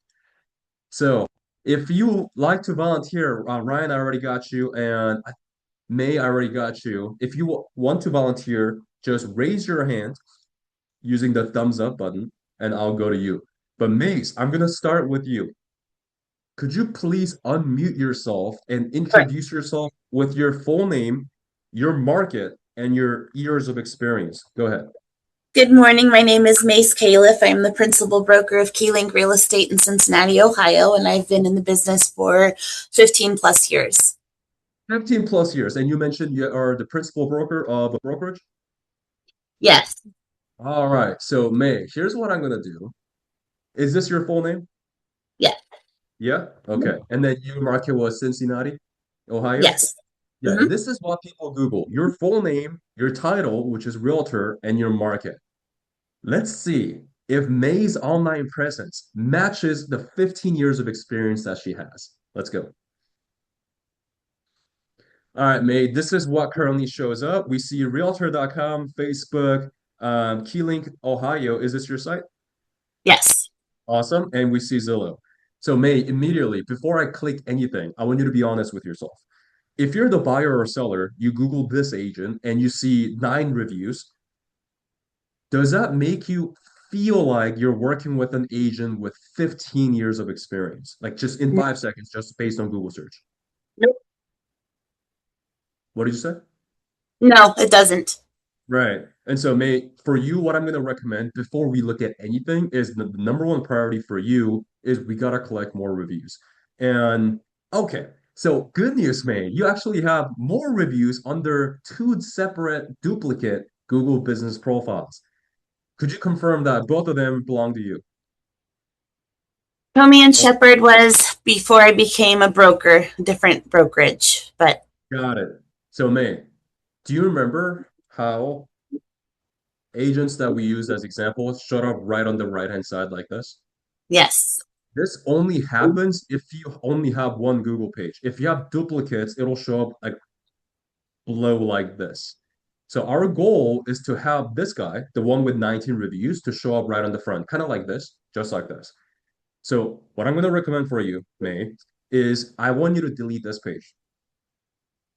So if you like to volunteer, Ryan, I already got you, and May, I already got you. If you want to volunteer, just raise your hand using the thumbs up button, and I'll go to you. But Mace, I'm gonna start with you. Could you please unmute yourself and Sure. introduce yourself with your full name, your market, and your years of experience? Go ahead. Good morning. My name is Mace Califf. I'm the principal broker of Keylink Real Estate in Cincinnati, Ohio, and I've been in the business for 15 plus years. 15 plus years. And you mentioned you are the principal broker of a brokerage? Yes, All right. So, May, here's what I'm gonna do. Is this your full name? yes, Yeah? Okay. And then your market was Cincinnati, Ohio? yes. Yeah, hmm this is what people Google. Your full name, your title, which is realtor, and your market. Let's see if May's online presence matches the 15 years of experience that she has. Let's go. All right, May, this is what currently shows up. We see realtor.com, Facebook, Keylink, Ohio. Is this your site? Yes. Awesome. And we see Zillow. So, May, immediately, before I click anything, I want you to be honest with yourself. If you're the buyer or seller, you Google this agent and you see 9 reviews, does that make you feel like you're working with an agent with 15 years of experience? Like just in 5 seconds, just based on Google search. Nope. What did you say? No, it doesn't. Right. And so, May, for you, what I'm going to recommend before we look at anything is the number one priority for you is we got to collect more reviews. And okay, so good news, May, you actually have more reviews under 2 separate duplicate Google business profiles. Could you confirm that both of them belong to you? Tommy and Shepherd was before I became a broker, different brokerage, but Got it. So, May, do you remember how agents that we used as examples showed up right on the right-hand side like this? yes. This only happens if you only have one Google page. If you have duplicates, it'll show up like below like this. So our goal is to have this guy, the one with 19 reviews, to show up right on the front, kind of like this, just like this. So what I'm going to recommend for you, May, is I want you to delete this page,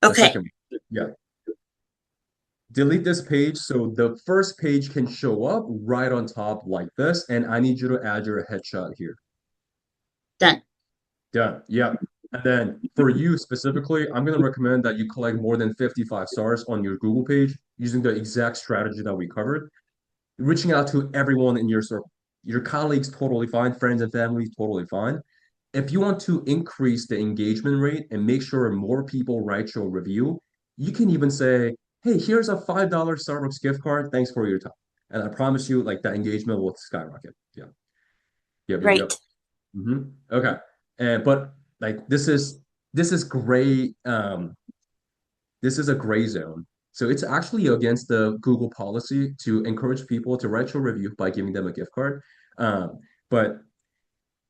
the Okay. second one. Yeah. Delete this page so the first page can show up right on top like this, and I need you to add your headshot here. Done. Done. Yeah. And then for you specifically, I'm going to recommend that you collect more than 55 stars on your Google page using the exact strategy that we covered. Reaching out to everyone in your circle. Your colleagues, totally fine. Friends and family, totally fine. If you want to increase the engagement rate and make sure more people write your review, you can even say, hey, here's a $5 Starbucks gift card. Thanks for your time. And I promise you, like that engagement will skyrocket. Yeah. Yep, yep, yep. Great. Okay. And but like this is gray. This is a gray zone. So it's actually against the Google policy to encourage people to write your review by giving them a gift card. But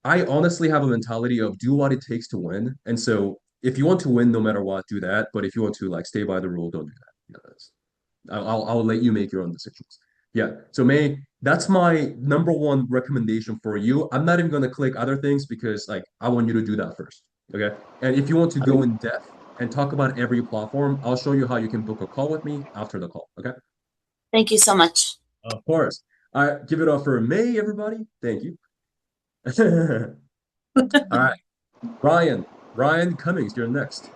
I honestly have a mentality of do what it takes to win. And so if you want to win no matter what, do that. But if you want to like stay by the rule, don't do that. I'll let you make your own decisions. Yeah. So May, that's my number one recommendation for you. I'm not even gonna click other things because like I want you to do that first. Okay. And if you want to go in depth and talk about every platform, I'll show you how you can book a call with me after the call. Okay. Thank you so much. Of course. All right, give it up for May, everybody. Thank you. All right, Ryan. Ryan Cummings, you're next.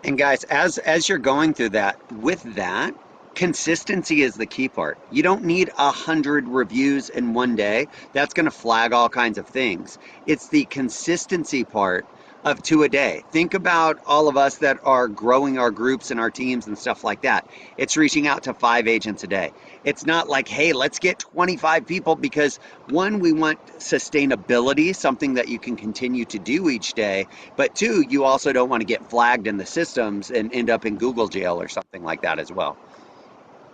And guys, as you're going through that, with that, consistency is the key part. You don't need 100 reviews in one day. That's going to flag all kinds of things. It's the consistency part of two a day. Think about all of us that are growing our groups and our teams and stuff like that. It's reaching out to 5 agents a day. It's not like, hey, let's get 25 people because one, we want sustainability, something that you can continue to do each day. But two, you also don't want to get flagged in the systems and end up in Google jail or something like that as well.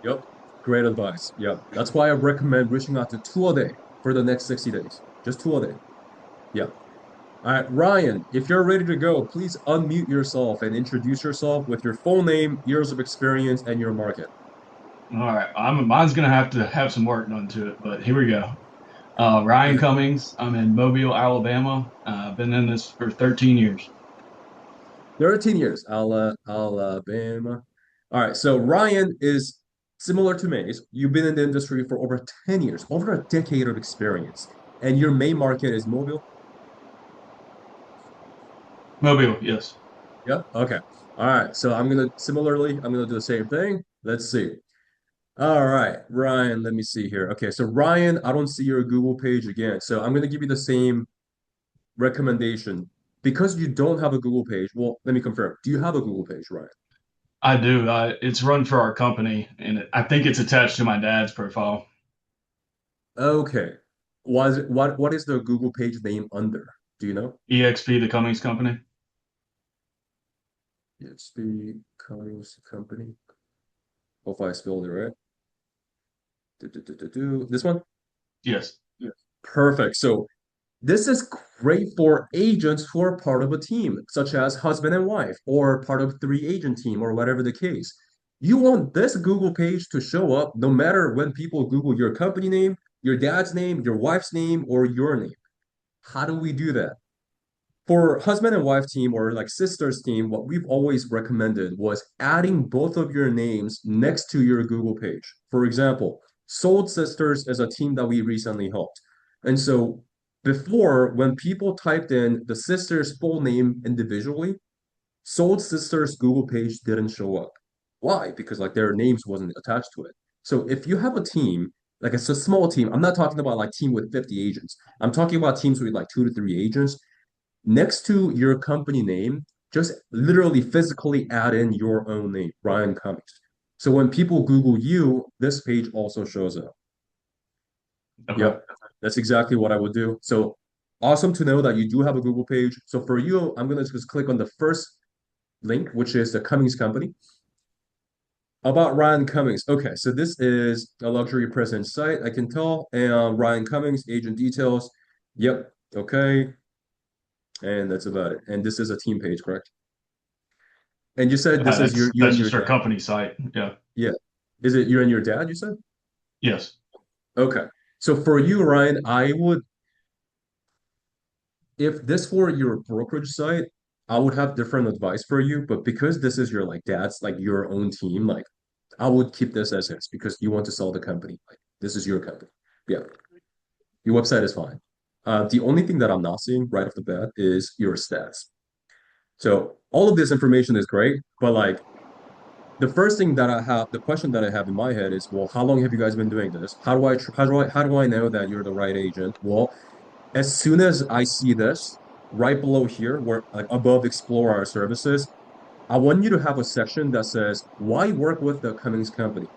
Yep, great advice. Yep, that's why I recommend reaching out to two a day for the next 60 days. Just two a day. Yeah. All right, Ryan, if you're ready to go, please unmute yourself and introduce yourself with your full name, years of experience, and your market. All right, mine's gonna have to have some work done to it, but here we go. Ryan Okay. Cummings. I'm in Mobile, Alabama. Been in this for 13 years. 13 years, Alabama. All right, so Ryan is similar to Maze. You've been in the industry for over 10 years, over a decade of experience, and your main market is mobile. Mobile, yes. Yep. Okay. All right. So I'm gonna do the same thing. Let's see. All right, Ryan, let me see here. Okay, so Ryan, I don't see your Google page again. So I'm gonna give you the same recommendation. Because you don't have a Google page, well, let me confirm. Do you have a Google page, Ryan? I do. It's run for our company, and I think it's attached to my dad's profile. Okay. What is the Google page name under? Do you know? EXP, the Cummings company. It's the Cummings Company. Hope I spelled it right. This one? Yes. Yeah. Perfect. So this is great for agents who are part of a team, such as husband and wife, or part of three agent team, or whatever the case. You want this Google page to show up no matter when people Google your company name, your dad's name, your wife's name, or your name. How do we do that? For husband and wife team or like sisters team, what we've always recommended was adding both of your names next to your Google page. For example, Sold Sisters is a team that we recently helped. And so before, when people typed in the sister's full name individually, Sold Sisters Google page didn't show up. Why? Because like their names wasn't attached to it. So if you have a team, like it's a small team, I'm not talking about like team with 50 agents. I'm talking about teams with like 2 to 3 agents next to your company name, just literally physically add in your own name, Ryan Cummings. So when people Google you, this page also shows up. Okay. Yep, that's exactly what I would do. So awesome to know that you do have a Google page. So for you, I'm gonna just click on the first link, which is the Cummings company. About Ryan Cummings. Okay, so this is a luxury presence site. I can tell. And Ryan Cummings, agent details. Yep. Okay. And that's about it. And this is a team page, correct? And you said this is That's you that's and your just our dad. company site. Yeah. Yeah. Is it you and your dad, you said? Yes. Okay. So for you, Ryan, I would, if this were your brokerage site, I would have different advice for you. But because this is your like dad's, like your own team, like I would keep this as is because you want to sell the company. Like this is your company. Yeah. Your website is fine. The only thing that I'm not seeing right off the bat is your stats. So all of this information is great, but like the first thing that I have, the question that I have in my head is, well, how long have you guys been doing this? How do I know that you're the right agent? Well, as soon as I see this right below here, where like above explore our services, I want you to have a section that says, why work with the Cummings company?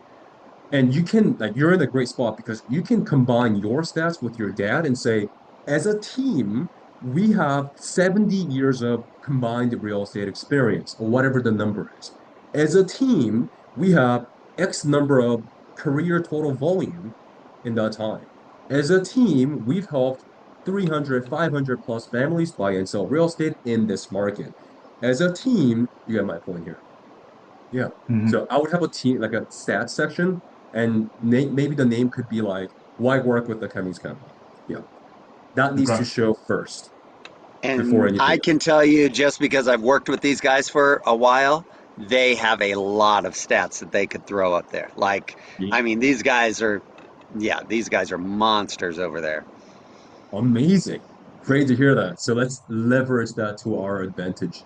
And you can, like, you're in a great spot because you can combine your stats with your dad and say, as a team, we have 70 years of combined real estate experience, or whatever the number is. As a team, we have X number of career total volume in that time. As a team, we've helped 300, 500 plus families buy and sell real estate in this market. As a team, you get my point here. Yeah. Hmm. So I would have a team like a stats section, and maybe the name could be like "Why work with the Cummings company?" Yeah, that needs to Okay. show first before And anything I else. can tell you, just because I've worked with these guys for a while, they have a lot of stats that they could throw up there. Like, Yeah. I mean, these guys are, yeah, these guys are monsters over there. Amazing. Great to hear that. So let's leverage that to our advantage.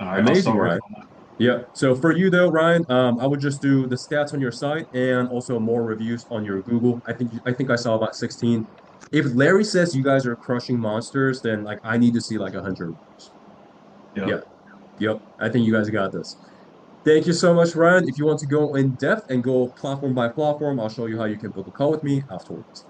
All right, I'll Amazing, start Ryan. working on that. Yeah. So for you though, Ryan, I would just do the stats on your site and also more reviews on your Google. I think I saw about 16. If Larry says you guys are crushing monsters, then like I need to see like 100 reviews. Yep. Yeah. Yep. I think you guys got this. Thank you so much, Ryan. If you want to go in depth and go platform by platform, I'll show you how you can book a call with me afterwards.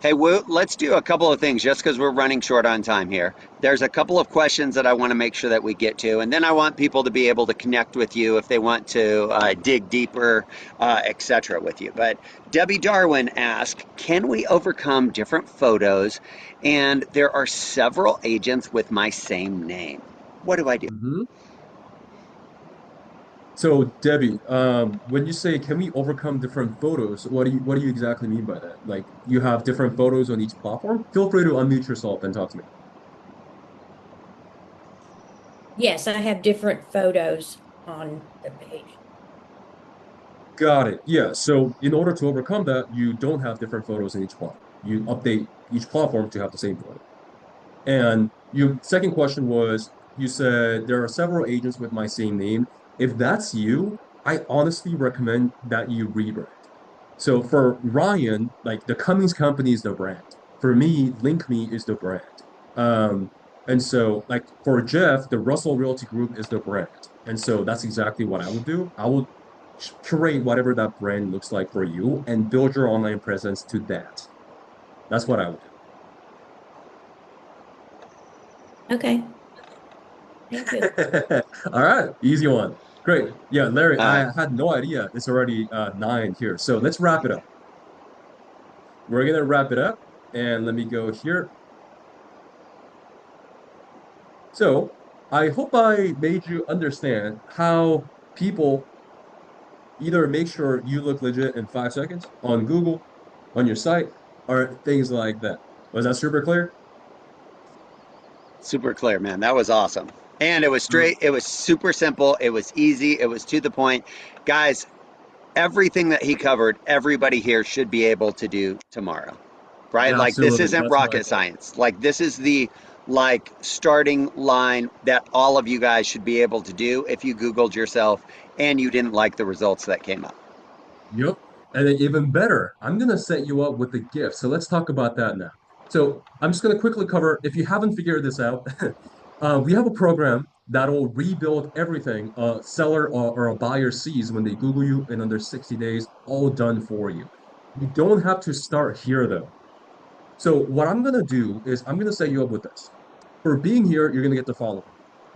Hey, Wu, let's do a couple of things just because we're running short on time here. There's a couple of questions that I want to make sure that we get to, and then I want people to be able to connect with you if they want to dig deeper, etc. with you. But Debbie Darwin asked, can we overcome different photos? And there are several agents with my same name. What do I do? Mhm. So Debbie, when you say can we overcome different photos, what do you exactly mean by that? Like you have different photos on each platform? Feel free to unmute yourself and talk to me. Yes, I have different photos on the page. Got it. Yeah. So in order to overcome that, you don't have different photos in each platform. You update each platform to have the same photo. And your second question was, you said there are several agents with my same name. If that's you, I honestly recommend that you rebrand. So for Ryan, like the Cummings company is the brand. For me, LinkMe is the brand. Um, and so like for Jeff, the Russell Realty Group is the brand. And so that's exactly what I would do. I would curate whatever that brand looks like for you and build your online presence to that. That's what I would Okay, thank you. do. All right, easy one. Great. Yeah, Larry, All right. I had no idea it's already 9 here. So let's wrap it up. We're gonna wrap it up, and let me go here. So I hope I made you understand how people either make sure you look legit in 5 seconds on Google, on your site, or things like that. Was that super clear? Super clear, man. That was awesome. And it was Mm. straight, it was super simple, it was easy, it was to the point. Guys, everything that he covered, everybody here should be able to do tomorrow, right? Like this Absolutely. isn't That's my rocket goal. science. Like this is the like starting line that all of you guys should be able to do if you Googled yourself and you didn't like the results that came up. Yep. And then even better, I'm going to set you up with a gift. So let's talk about that now. So I'm just going to quickly cover, if you haven't figured this out, we have a program that'll rebuild everything a seller or a buyer sees when they Google you in under 60 days, all done for you. You don't have to start here though. So what I'm going to do is I'm going to set you up with this. For being here, you're going to get the following.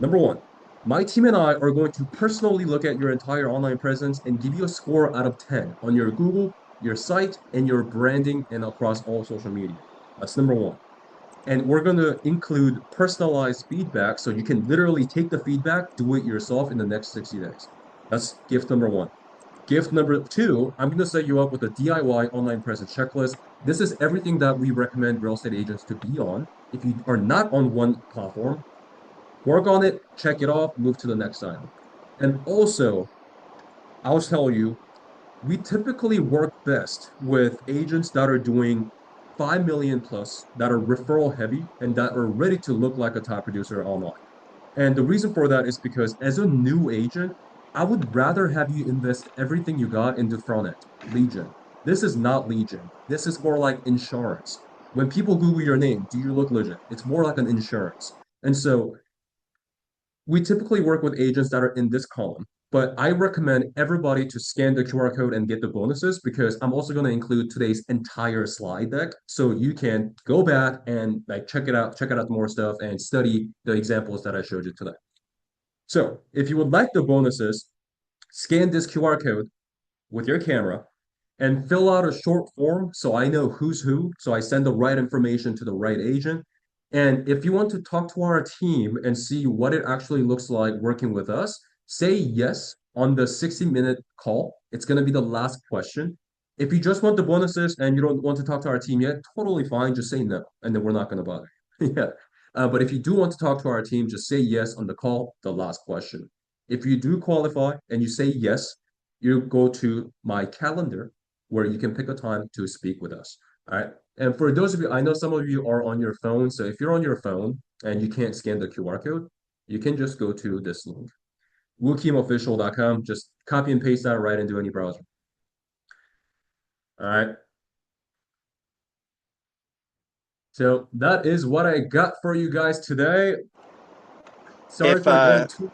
Number one, my team and I are going to personally look at your entire online presence and give you a score out of 10 on your Google, your site, and your branding and across all social media. That's number one. And we're going to include personalized feedback so you can literally take the feedback, do it yourself in the next 60 days. That's gift number one. Gift number two, I'm going to set you up with a DIY online presence checklist. This is everything that we recommend real estate agents to be on. If you are not on one platform, work on it, check it off, move to the next item. And also, I'll tell you, we typically work best with agents that are doing 5 million plus, that are referral heavy, and that are ready to look like a top producer online. And the reason for that is because as a new agent, I would rather have you invest everything you got into front end, lead gen. This is not lead gen. This is more like insurance. When people Google your name, do you look legit? It's more like an insurance. And so we typically work with agents that are in this column, but I recommend everybody to scan the QR code and get the bonuses because I'm also going to include today's entire slide deck so you can go back and like check out more stuff and study the examples that I showed you today. So if you would like the bonuses, scan this QR code with your camera and fill out a short form so I know who's who, so I send the right information to the right agent. And if you want to talk to our team and see what it actually looks like working with us, say yes on the 60-minute call. It's going to be the last question. If you just want the bonuses and you don't want to talk to our team yet, totally fine. Just say no, and then we're not going to bother you. Yeah. But if you do want to talk to our team, just say yes on the call, the last question. If you do qualify and you say yes, you go to my calendar where you can pick a time to speak with us. All right. And for those of you, I know some of you are on your phone. So if you're on your phone and you can't scan the QR code, you can just go to this link, WooKeemOfficial.com. Just copy and paste that right into any browser. All right. So that is what I got for you guys today. Sorry If for going too.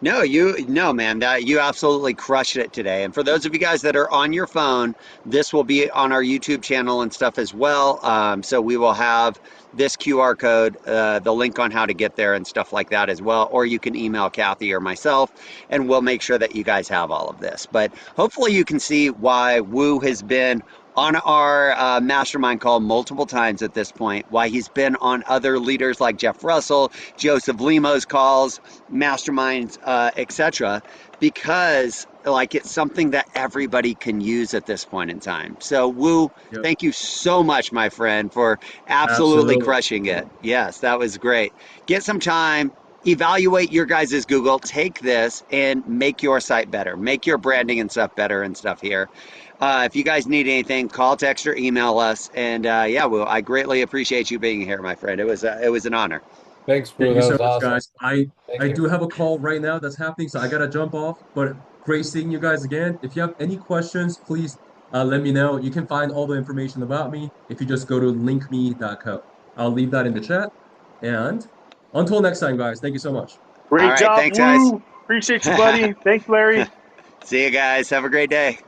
No, no, man, that you absolutely crushed it today. And for those of you guys that are on your phone, this will be on our YouTube channel and stuff as well. So we will have this QR code, the link on how to get there and stuff like that as well. Or you can email Kathy or myself, and we'll make sure that you guys have all of this. But hopefully, you can see why Woo has been on our mastermind call multiple times at this point, why he's been on other leaders like Jeff Russell, Joseph Limo's calls, masterminds, etc., because like it's something that everybody can use at this point in time. So Woo, Yep, thank you so much, my friend, for absolutely absolutely. crushing it. Yes, that was great. Get some time, evaluate your guys' Google, take this and make your site better, make your branding and stuff better and stuff here. If you guys need anything, call, text, or email us. And yeah, well, I greatly appreciate you being here, my friend. It was an honor. Thanks, Thank bro. you That so was much, awesome. guys. I Thank I you. do have a call right now that's happening, so I gotta jump off. But great seeing you guys again. If you have any questions, please let me know. You can find all the information about me if you just go to linkme.co. I'll leave that in the chat. And until next time, guys, thank you so much. All Great right. job, Thanks, guys. Woo. Appreciate you, buddy. Thanks, Larry. See you guys. Have a great day.